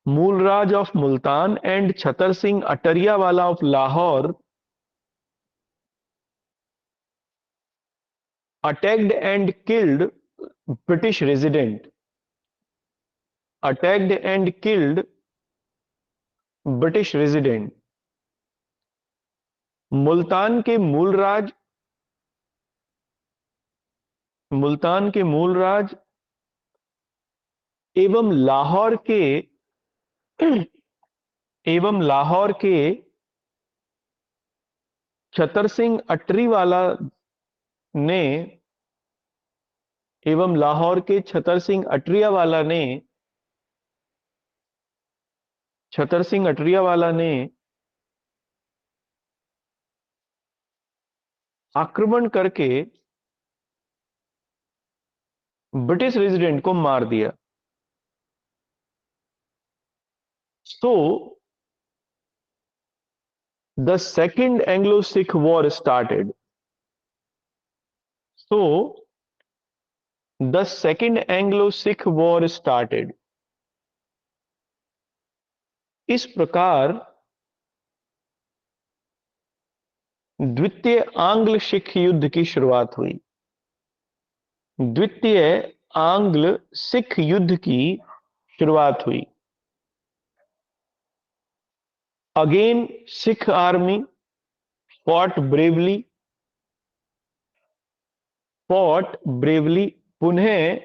Mulraj of Multan and Chhatar Singh Attariwala of Lahore attacked and killed British resident, Multan के मूलराज एवं लाहौर के छतर सिंह अटरीवाला ने छतर सिंह अटरियावाला ने आक्रमण करके ब्रिटिश रेजिडेंट को मार दिया। So the second Anglo-Sikh war started. So the second Anglo-Sikh war started. इस प्रकार द्वितीय आंग्ल सिख युद्ध की शुरुआत हुई। द्वितीय आंग्ल सिख युद्ध की शुरुआत हुई। Again Sikh army fought bravely, पुनः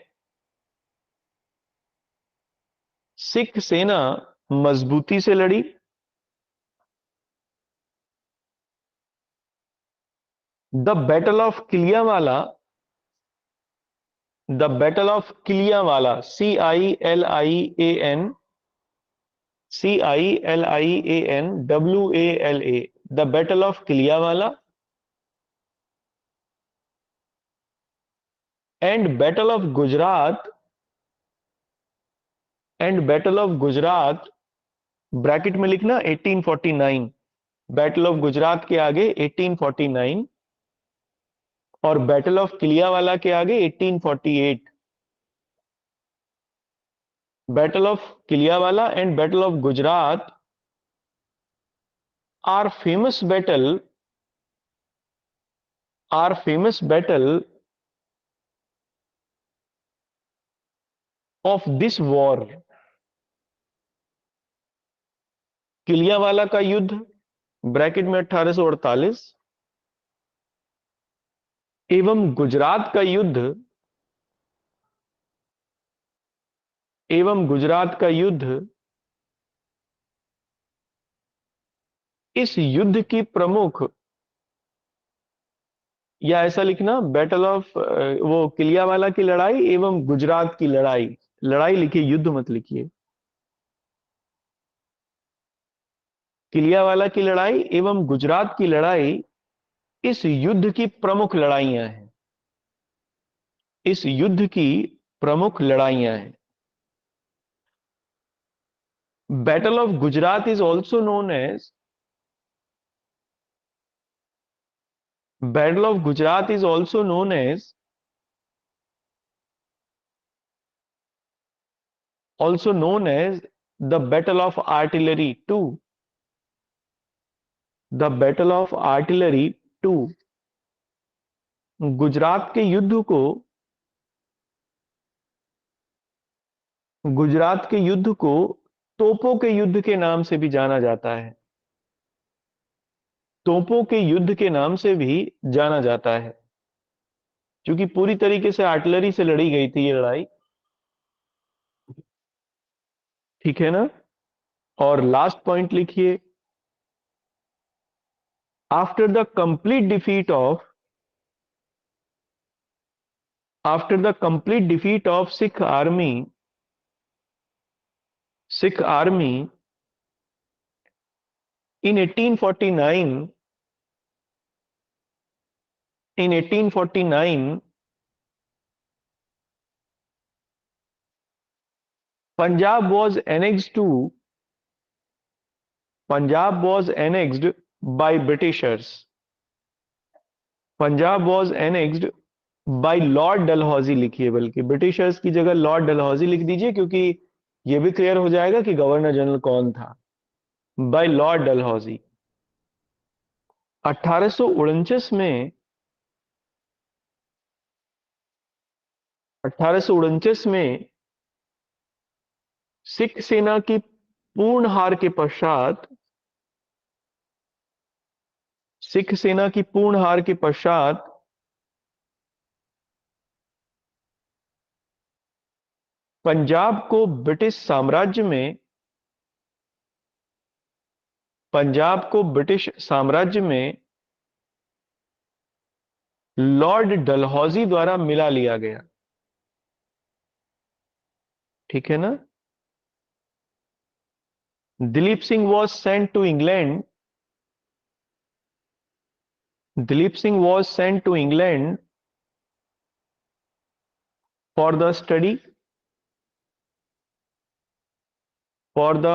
सिख सेना मजबूती से लड़ी। The battle of किलियावाला, the battle of किलियावाला, CILIAN, CILIANWALA, the battle of किलियावाला and battle of Gujarat, and battle of Gujarat, bracket में लिखना 1849, बैटल ऑफ गुजरात के आगे 1849 और बैटल ऑफ किलियावाला के आगे 1848। बैटल ऑफ किलियावाला and battle of Gujarat are famous battle of this war. किलियावाला का युद्ध ब्रैकेट में 1848 एवं गुजरात का युद्ध इस युद्ध की प्रमुख, या ऐसा लिखना बैटल ऑफ, वो किलियावाला की लड़ाई एवं गुजरात की लड़ाई, लड़ाई लिखिए, युद्ध मत लिखिए। किलियावाला की लड़ाई एवं गुजरात की लड़ाई इस युद्ध की प्रमुख लड़ाइयां हैं। इस युद्ध की प्रमुख लड़ाइयां हैं। Battle of Gujrat is also known as, battle of Gujrat is also known as, the battle of artillery 2, the battle of artillery 2। Gujrat के युद्ध को तोपों के युद्ध के नाम से भी जाना जाता है। तोपों के युद्ध के नाम से भी जाना जाता है, क्योंकि पूरी तरीके से आर्टिलरी से लड़ी गई थी ये लड़ाई। ठीक है ना। और लास्ट पॉइंट लिखिए, after the complete defeat of Sikh army in 1849, Punjab was annexed by Britishers. Punjab was annexed by Lord Dalhousie लिखिए, बल्कि ब्रिटिशर्स की जगह लॉर्ड डलहौजी लिख दीजिए, क्योंकि यह भी क्लियर हो जाएगा कि गवर्नर जनरल कौन था। Bye Lord Dalhousie. 1849 में सिख सेना की पूर्ण हार के पश्चात पंजाब को ब्रिटिश साम्राज्य में लॉर्ड डलहौजी द्वारा मिला लिया गया। ठीक है ना। Dilip Singh was sent to England for the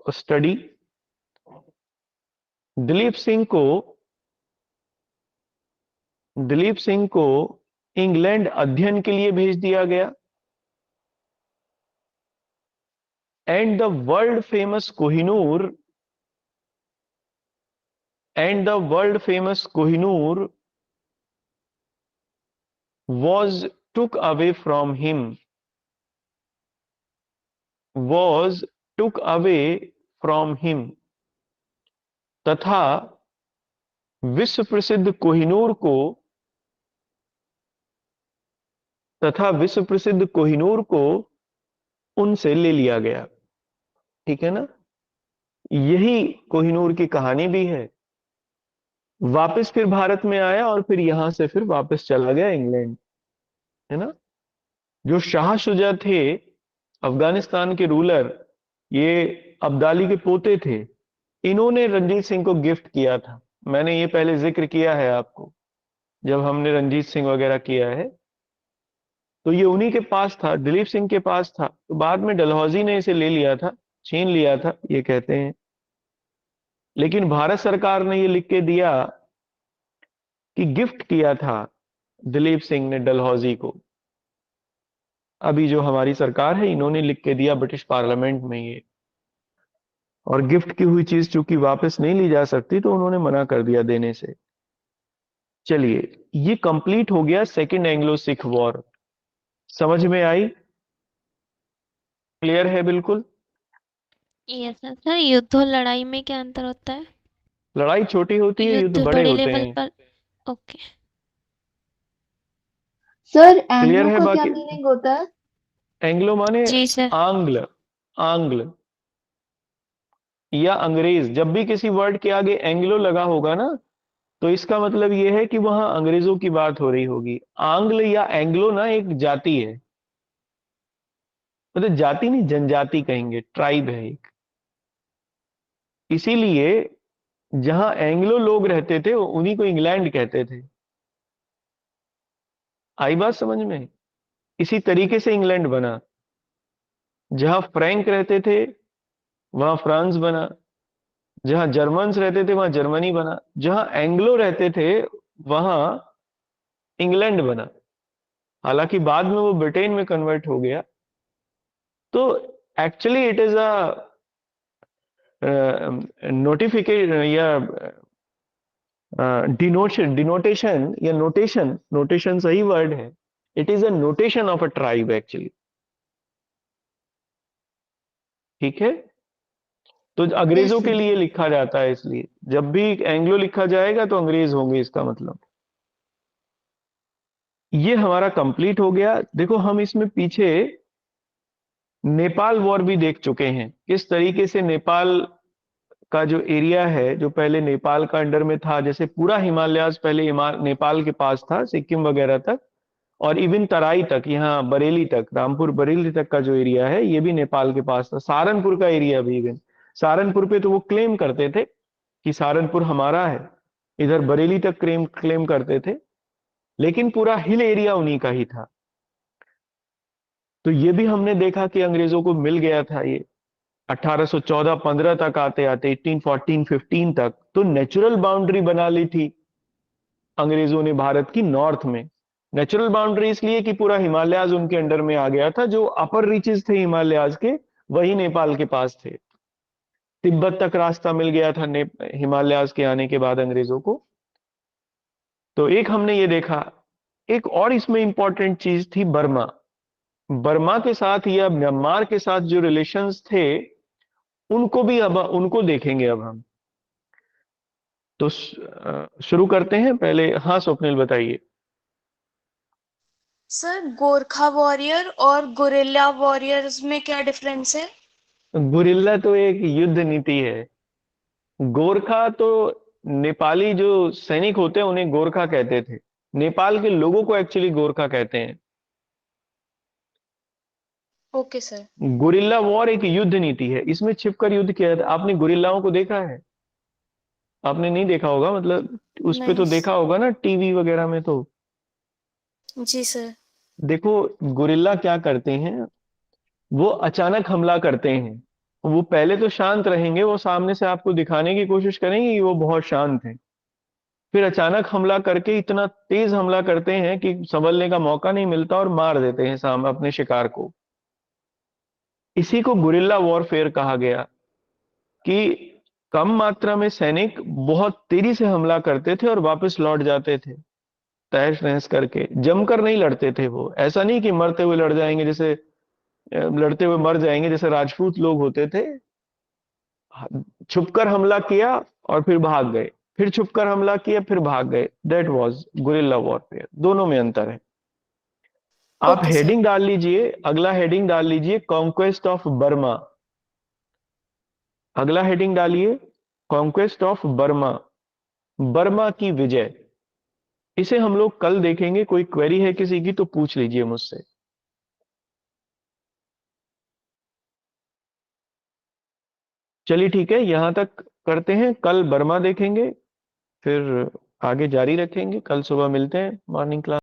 study. Dilip Singh को इंग्लैंड अध्ययन के लिए भेज दिया गया। And the world famous Kohinoor was took away from him तथा विश्व प्रसिद्ध कोहिनूर को उनसे ले लिया गया। ठीक है ना, यही कोहिनूर की कहानी भी है। वापस फिर भारत में आया और फिर यहां से फिर वापस चला गया इंग्लैंड, है ना। जो शाह शुजा थे, अफगानिस्तान के रूलर, ये अब्दाली के पोते थे, इन्होंने रंजीत सिंह को गिफ्ट किया था। मैंने ये पहले जिक्र किया है आपको जब हमने रंजीत सिंह वगैरह किया है। तो ये उन्हीं के पास था, दिलीप सिंह के पास था। तो बाद में डलहौजी ने इसे ले लिया था, छीन लिया था, ये कहते हैं। लेकिन भारत सरकार ने ये लिख के दिया कि गिफ्ट किया था दिलीप सिंह ने डलहौजी को। अभी जो हमारी सरकार है, इन्होंने लिख के दिया ब्रिटिश पार्लियामेंट में ये। और गिफ्ट की हुई चीज चूंकि वापस नहीं ली जा सकती, तो उन्होंने मना कर दिया देने से। चलिए, ये कंप्लीट हो गया सेकेंड एंग्लो सिख वॉर। समझ में आई? क्लियर है बिल्कुल? Yes sir. सर, युद्ध और लड़ाई में क्या अंतर होता है? लड़ाई छोटी होती है, युद्ध युद्ध बड़े बड़े होते लेवल हैं। पर। ओके। सर क्लियर एंग्लो है का क्या बाकी? मीनिंग होता है? एंग्लो माने जी सर। आंग्ल या अंग्रेज। जब भी किसी वर्ड के आगे एंग्लो लगा होगा ना, तो इसका मतलब यह है कि वहां अंग्रेजों की बात हो रही होगी। आंग्ल या एंग्लो ना एक जाति है, मतलब जाति नहीं, जनजाति कहेंगे, ट्राइब है एक। इसीलिए जहां एंग्लो लोग रहते थे, उन्हीं को इंग्लैंड कहते थे। आई बात समझ में? इसी तरीके से इंग्लैंड बना। जहां फ्रैंक रहते थे, वहां फ्रांस बना। जहां जर्मन्स रहते थे, वहां जर्मनी बना। जहां एंग्लो रहते थे, वहां इंग्लैंड बना। हालांकि बाद में वो ब्रिटेन में कन्वर्ट हो गया। तो actually it is a notification या डिनोटेशन या नोटेशन सही वर्ड है। It is a notation of a tribe actually. ठीक है, तो यस अंग्रेजों के सर। लिए लिखा जाता है, इसलिए जब भी एंग्लो लिखा जाएगा तो अंग्रेज होंगे, इसका मतलब। ये हमारा कंप्लीट हो गया। देखो, हम इसमें पीछे नेपाल वॉर भी देख चुके हैं, किस तरीके से नेपाल का जो एरिया है, जो पहले नेपाल का अंडर में था, जैसे पूरा हिमालयाज पहले नेपाल के पास था, सिक्किम वगैरह तक, और इवन तराई तक, यहाँ बरेली तक, रामपुर बरेली तक का जो एरिया है, ये भी नेपाल के पास था। सहारनपुर का एरिया भी, इवन सहारनपुर पे तो वो क्लेम करते थे कि सहारनपुर हमारा है, इधर बरेली तक क्लेम क्लेम करते थे, लेकिन पूरा हिल एरिया उन्हीं का ही था। तो ये भी हमने देखा कि अंग्रेजों को मिल गया था ये 1814-15 तक, आते आते 1814-15 तक तो नेचुरल बाउंड्री बना ली थी अंग्रेजों ने भारत की नॉर्थ में। नेचुरल बाउंड्री इसलिए कि पूरा हिमालयाज उनके अंडर में आ गया था। जो अपर रीचेस थे हिमालयाज के, वही नेपाल के पास थे। तिब्बत तक रास्ता मिल गया था हिमालयाज के आने के बाद अंग्रेजों को। तो एक हमने ये देखा। एक और इसमें इंपॉर्टेंट चीज थी बर्मा। बर्मा के साथ या म्यांमार के साथ जो रिलेशंस थे, उनको देखेंगे अब हम। तो शुरू करते हैं पहले। हाँ स्वप्निल, बताइए। सर, गोरखा वॉरियर और गुरिल्ला वॉरियर्स में क्या डिफरेंस है? गुरिल्ला तो एक युद्ध नीति है। गोरखा तो नेपाली जो सैनिक होते हैं, उन्हें गोरखा कहते थे। नेपाल के लोगों को एक्चुअली गोरखा कहते हैं। Okay sir. गुरिल्ला वॉर एक युद्ध नीति है, इसमें छिपकर युद्ध किया जाता है। आपने गुरिल्लाओं को देखा है? आपने नहीं देखा होगा, मतलब उस पे तो नहीं। देखा होगा ना, टीवी वगैरह में तो। जी सर। देखो, गुरिल्ला क्या करते हैं, वो अचानक हमला करते हैं। वो पहले तो शांत रहेंगे, वो सामने से आपको दिखाने की कोशिश करेंगे कि वो बहुत शांत हैं, फिर अचानक हमला करके इतना तेज हमला करते हैं कि संभलने का मौका नहीं मिलता और मार देते हैं सामने अपने शिकार को। इसी को गुरिल्ला वॉरफेयर कहा गया, कि कम मात्रा में सैनिक बहुत तेजी से हमला करते थे और वापस लौट जाते थे, तहस नहस करके। जमकर नहीं लड़ते थे वो, ऐसा नहीं कि मरते हुए लड़ जाएंगे, जैसे लड़ते हुए मर जाएंगे जैसे राजपूत लोग होते थे। छुपकर हमला किया और फिर भाग गए, फिर छुपकर हमला किया फिर भाग गए। That was guerrilla warfare. दोनों में अंतर है। आप ओके सर। हेडिंग डाल लीजिए, अगला हेडिंग डाल लीजिए कॉन्क्वेस्ट ऑफ बर्मा। अगला हेडिंग डालिए कॉन्क्वेस्ट ऑफ बर्मा, बर्मा की विजय। इसे हम लोग कल देखेंगे। कोई क्वेरी है किसी की तो पूछ लीजिए मुझसे। चलिए ठीक है, यहां तक करते हैं। कल बर्मा देखेंगे, फिर आगे जारी रखेंगे। कल सुबह मिलते हैं मॉर्निंग क्लास।